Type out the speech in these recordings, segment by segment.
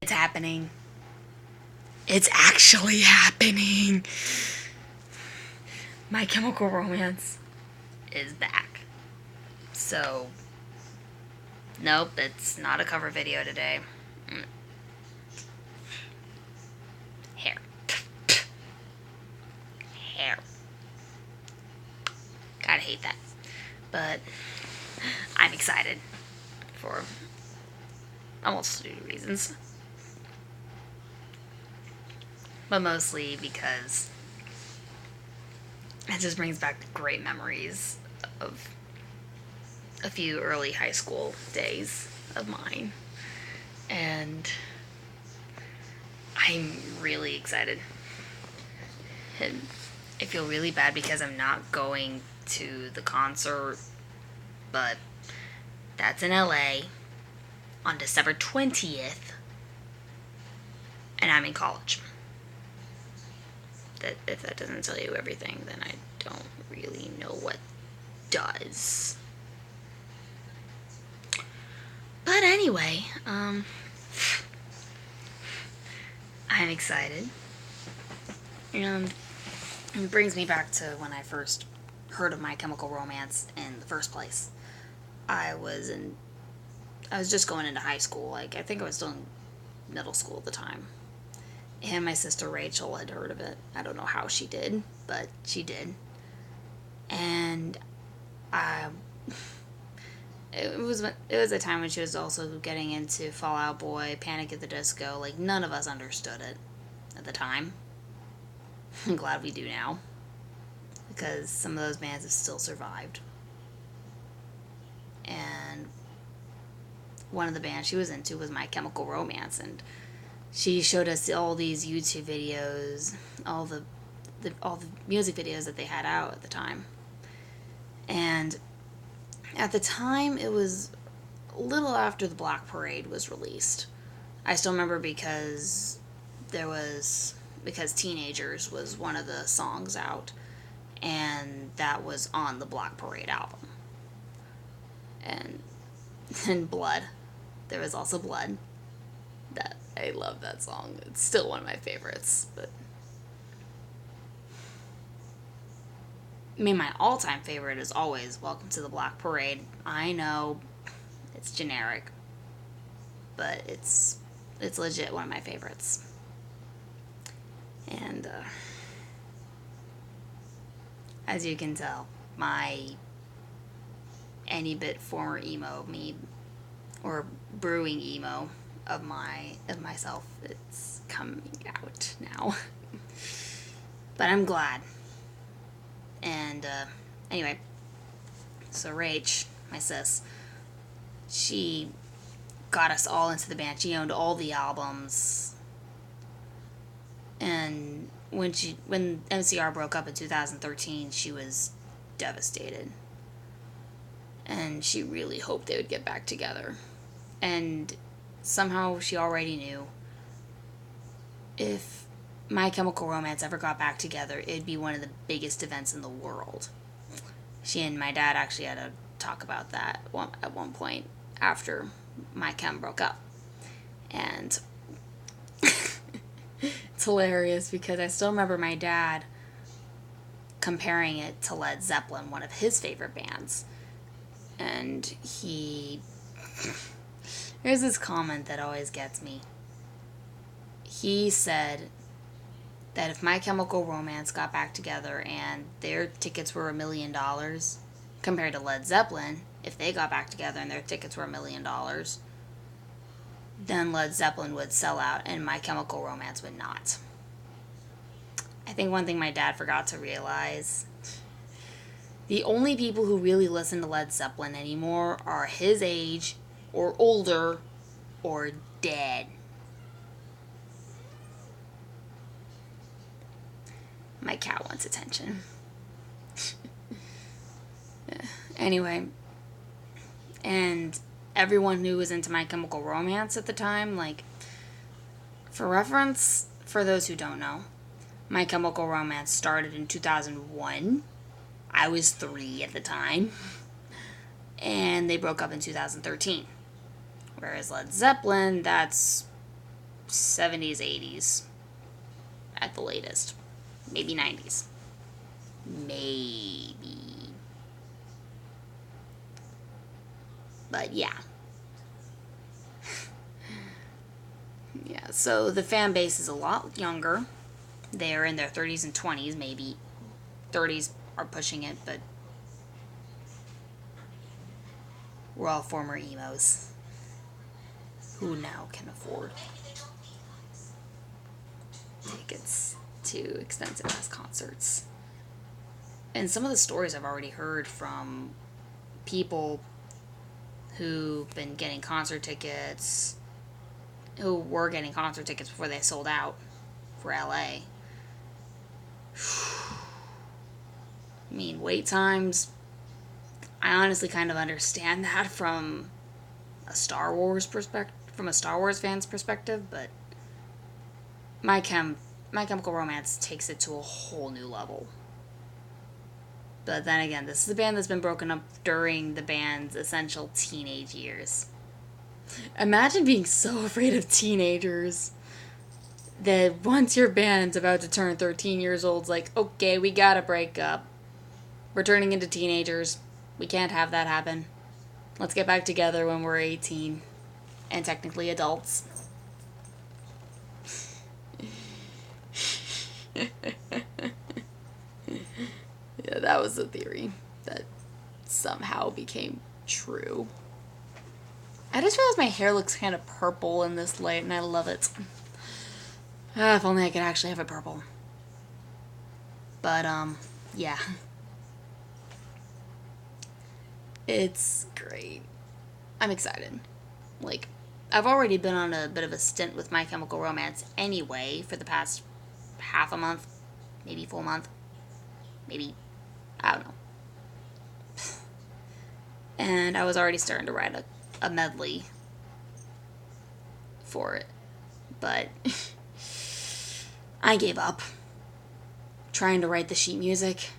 It's happening. It's actually happening. My Chemical Romance is back. So, nope, it's not a cover video today. Hair. Hair. Gotta hate that. But I'm excited for almost 2 reasons. But mostly because it just brings back great memories of a few early high school days of mine. And I'm really excited. And I feel really bad because I'm not going to the concert, but that's in LA on December 20th, and I'm in college. That if that doesn't tell you everything, then I don't really know what does. But anyway, I'm excited. And it brings me back to when I first heard of My Chemical Romance in the first place. I was just going into high school. I think I was still in middle school at the time. And my sister Rachel had heard of it. I don't know how she did, but she did. And it was a time when she was also getting into Fall Out Boy, Panic at the Disco. Like, none of us understood it at the time. I'm glad we do now, because some of those bands have still survived. And one of the bands she was into was My Chemical Romance, and she showed us all these YouTube videos, all the music videos that they had out at the time. And at the time, it was a little after the Black Parade was released. I still remember because Teenagers was one of the songs out, and that was on the Black Parade album. And Blood. There was also Blood. That I love that song. It's still one of my favorites, but I mean, my all-time favorite is always Welcome to the Black Parade. I know it's generic, but it's legit one of my favorites. And as you can tell, my any bit former emo me, or brewing emo of myself, it's coming out now. But I'm glad. And anyway, so Rach, my sis, she got us all into the band. She owned all the albums. And when MCR broke up in 2013, she was devastated. And she really hoped they would get back together. And somehow she already knew if My Chemical Romance ever got back together, it'd be one of the biggest events in the world. She and my dad actually had a talk about that at one point after My Chem broke up. And it's hilarious because I still remember my dad comparing it to Led Zeppelin, one of his favorite bands. And there's this comment that always gets me. He said that if My Chemical Romance got back together and their tickets were $1 million, compared to Led Zeppelin, if they got back together and their tickets were $1 million, then Led Zeppelin would sell out and My Chemical Romance would not. I think one thing my dad forgot to realize, the only people who really listen to Led Zeppelin anymore are his age, or older, or dead. My cat wants attention. Anyway, and everyone who was into My Chemical Romance at the time, like, for reference, for those who don't know, My Chemical Romance started in 2001. I was 3 at the time. And they broke up in 2013. Whereas Led Zeppelin, that's 70s, 80s at the latest. Maybe 90s. Maybe. But yeah. Yeah, so the fan base is a lot younger. They're in their 30s and 20s, maybe 30s are pushing it, but we're all former emos who now can afford tickets to expensive ass concerts. And some of the stories I've already heard from people who've been getting concert tickets, who were getting concert tickets before they sold out for LA. I mean, wait times, I honestly kind of understand that from a Star Wars fan's perspective, but My Chemical Romance takes it to a whole new level. But then again, this is a band that's been broken up during the band's essential teenage years. Imagine being so afraid of teenagers that once your band's about to turn 13 years old, it's like, okay, we gotta break up. We're turning into teenagers. We can't have that happen. Let's get back together when we're 18 and technically adults. Yeah, that was a theory that somehow became true. I just realized my hair looks kind of purple in this light, and I love it. If only I could actually have it purple. But, yeah. It's great. I'm excited. Like, I've already been on a bit of a stint with My Chemical Romance anyway for the past half a month, maybe full month, maybe, I don't know. And I was already starting to write a medley for it. But I gave up trying to write the sheet music.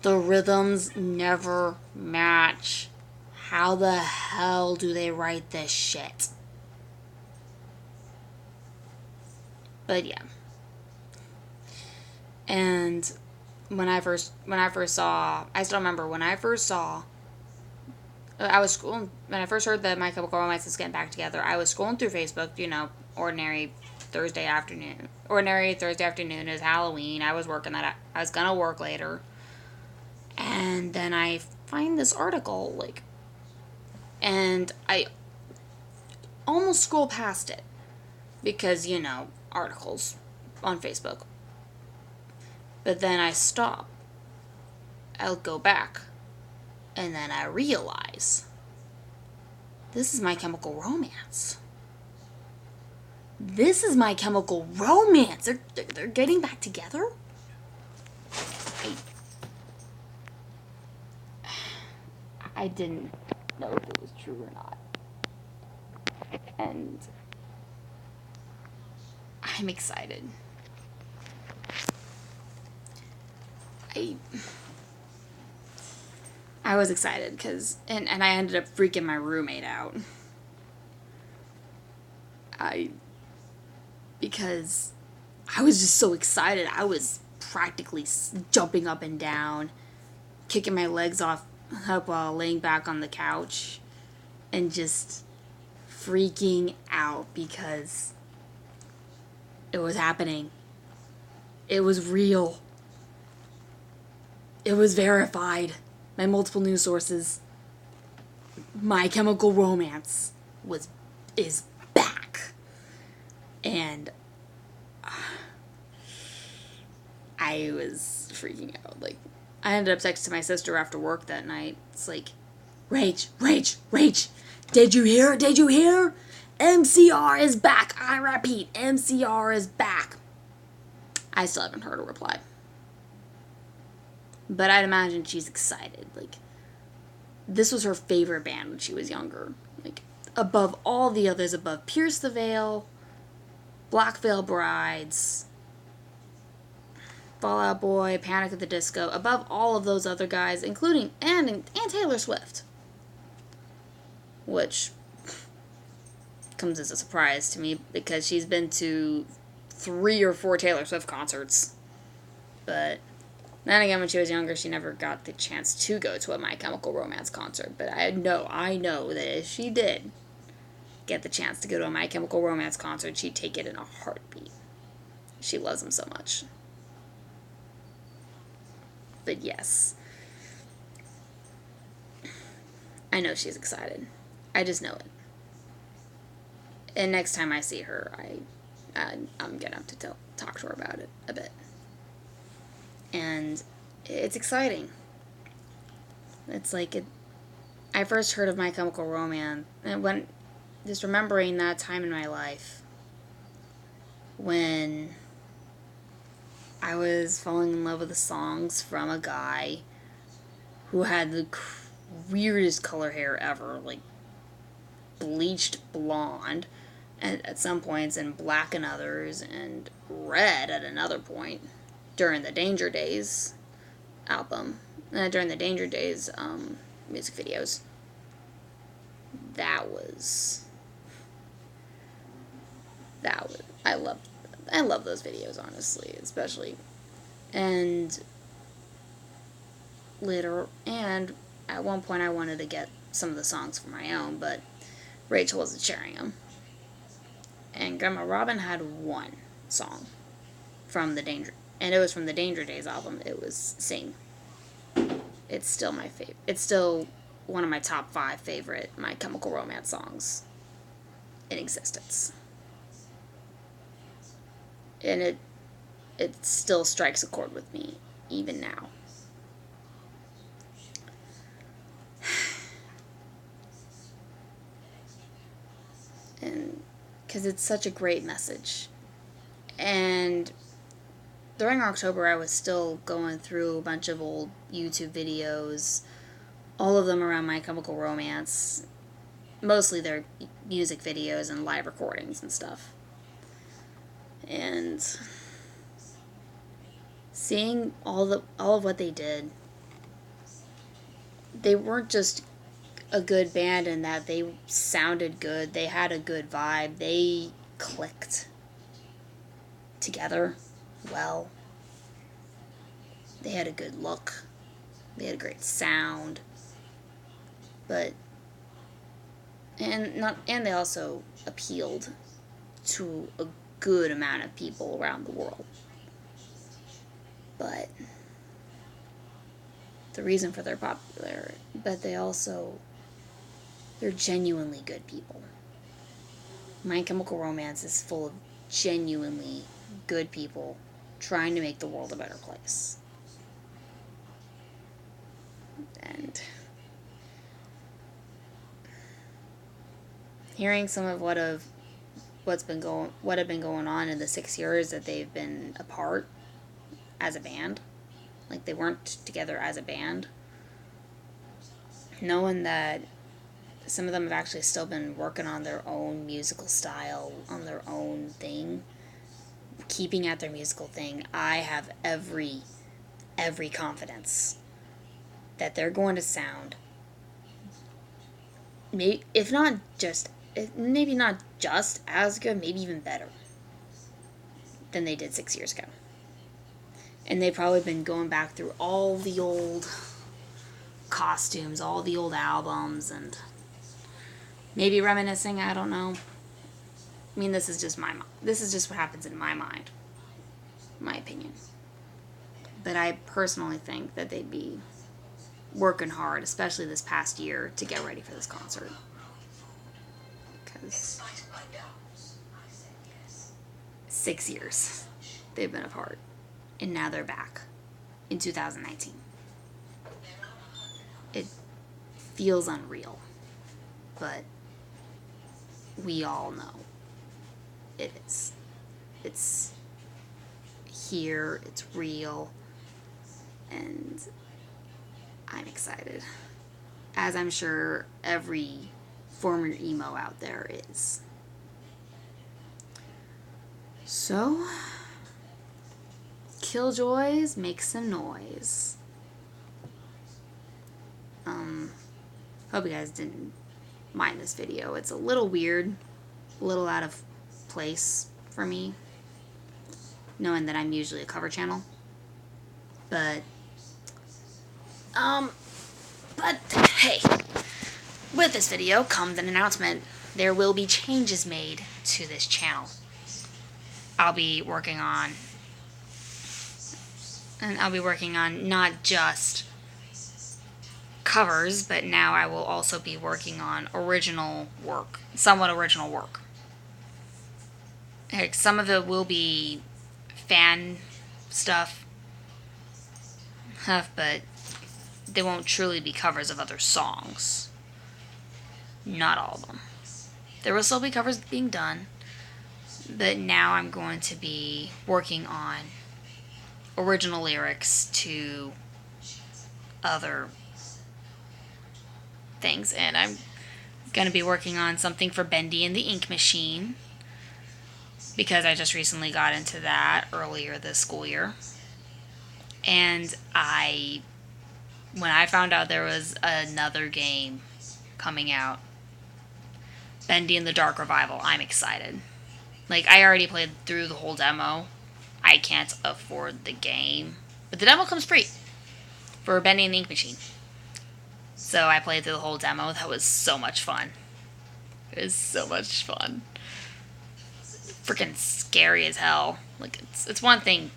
The rhythms never match. How the hell do they write this shit? But yeah. And when I first saw, I still remember when I first saw, I was scrolling, when I first heard that My Chemical Romance is getting back together, I was scrolling through Facebook, you know, ordinary Thursday afternoon is Halloween. I was gonna work later. And then I find this article, like, and I almost scroll past it because, you know, articles on Facebook. But then I stop. I'll go back. And then I realize this is My Chemical Romance. This is My Chemical Romance. They're getting back together? I didn't know if it was true or not. And I'm excited. I was excited because, and I ended up freaking my roommate out. Because I was just so excited. I was practically jumping up and down, kicking my legs up while laying back on the couch, and just freaking out because it was happening. It was real. It was verified by multiple news sources. My Chemical Romance is back. And I was freaking out. Like, I ended up texting my sister after work that night. It's like, Rach, did you hear? MCR is back. I repeat, MCR is back. I still haven't heard a reply. But I'd imagine she's excited. Like, this was her favorite band when she was younger. Like, above all the others, above Pierce the Veil, Black Veil Brides, Fall Out Boy, Panic at the Disco, above all of those other guys, including, and Taylor Swift. Which, comes as a surprise to me because she's been to 3 or 4 Taylor Swift concerts. But then again, when she was younger, she never got the chance to go to a My Chemical Romance concert. But I know that if she did get the chance to go to a My Chemical Romance concert, she'd take it in a heartbeat. She loves them so much. But yes, I know she's excited. I just know it. And next time I see her, I'm gonna have to talk to her about it a bit. And it's exciting. It's like I first heard of My Chemical Romance, and when just remembering that time in my life when I was falling in love with the songs from a guy who had the weirdest color hair ever, like bleached blonde at some points and black in others and red at another point during the Danger Days album, during the Danger Days music videos. That was I love those videos, honestly, especially. And at one point I wanted to get some of the songs for my own, but Rachel wasn't sharing them. And Grandma Robin had one song from the Danger, and it was from the Danger Days album. It was Sing. It's still my favorite. It's still one of my top 5 favorite My Chemical Romance songs in existence. And it still strikes a chord with me, even now. And because it's such a great message. And during October, I was still going through a bunch of old YouTube videos, all of them around My Chemical Romance, mostly their music videos and live recordings and stuff. And seeing all of what they did, they weren't just a good band in that they sounded good, they had a good vibe, they clicked together well. They had a good look, they had a great sound, and they also appealed to a good amount of people around the world. But the reason for their popularity, but they're genuinely good people. My Chemical Romance is full of genuinely good people trying to make the world a better place. And hearing some of what had been going on in the 6 years that they've been apart as a band, like they weren't together as a band, knowing that some of them have actually still been working on their own musical style, on their own thing, keeping at their musical thing, I have every confidence that they're going to sound, maybe not just as good, maybe even better than they did 6 years ago. And they've probably been going back through all the old costumes, all the old albums, and maybe reminiscing, I don't know. I mean, this is just what happens in my mind, my opinion. But I personally think that they'd be working hard, especially this past year, to get ready for this concert. Because 6 years they've been apart, and now they're back in 2019. It feels unreal, but we all know it is. It's here, it's real, and I'm excited, as I'm sure every former emo out there is. So, Killjoys, make some noise. Hope you guys didn't mind this video. It's a little weird, a little out of place for me, knowing that I'm usually a cover channel. But but hey, with this video comes an announcement. There will be changes made to this channel. I'll be working on not just covers, but now I will also be working on original work, somewhat original work. Heck, some of it will be fan stuff, but they won't truly be covers of other songs. Not all of them. There will still be covers being done, but now I'm going to be working on original lyrics to other things, and I'm going to be working on something for Bendy and the Ink Machine, because I just recently got into that earlier this school year. And when I found out there was another game coming out, Bendy and the Dark Revival, I'm excited. Like, I already played through the whole demo. I can't afford the game, but the demo comes free for Bendy and the Ink Machine. So I played through the whole demo. That was so much fun. It was so much fun. Freaking scary as hell. Like, it's one thing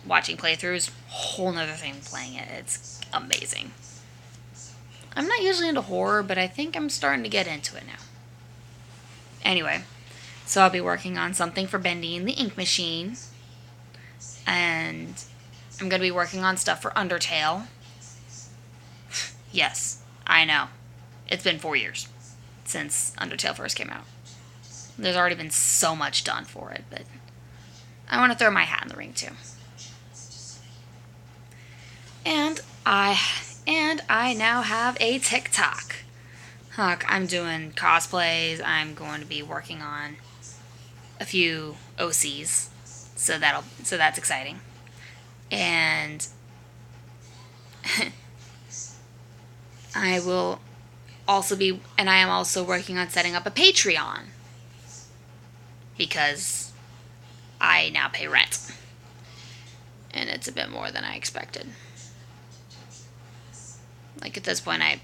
watching playthroughs, whole nother thing playing it. It's amazing. I'm not usually into horror, but I think I'm starting to get into it now. Anyway, so I'll be working on something for Bendy and the Ink Machine, and I'm going to be working on stuff for Undertale. Yes, I know. It's been 4 years since Undertale first came out. There's already been so much done for it, but I want to throw my hat in the ring too. And I now have a TikTok. Heck, I'm doing cosplays. I'm going to be working on a few OCs, so that's exciting. And I am also working on setting up a Patreon, because I now pay rent, and it's a bit more than I expected. Like, at this point, I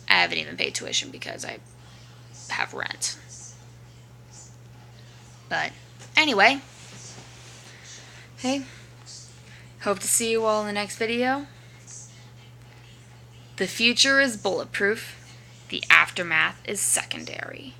haven't even paid tuition because I have rent. But anyway, hey, hope to see you all in the next video. The future is bulletproof. The aftermath is secondary.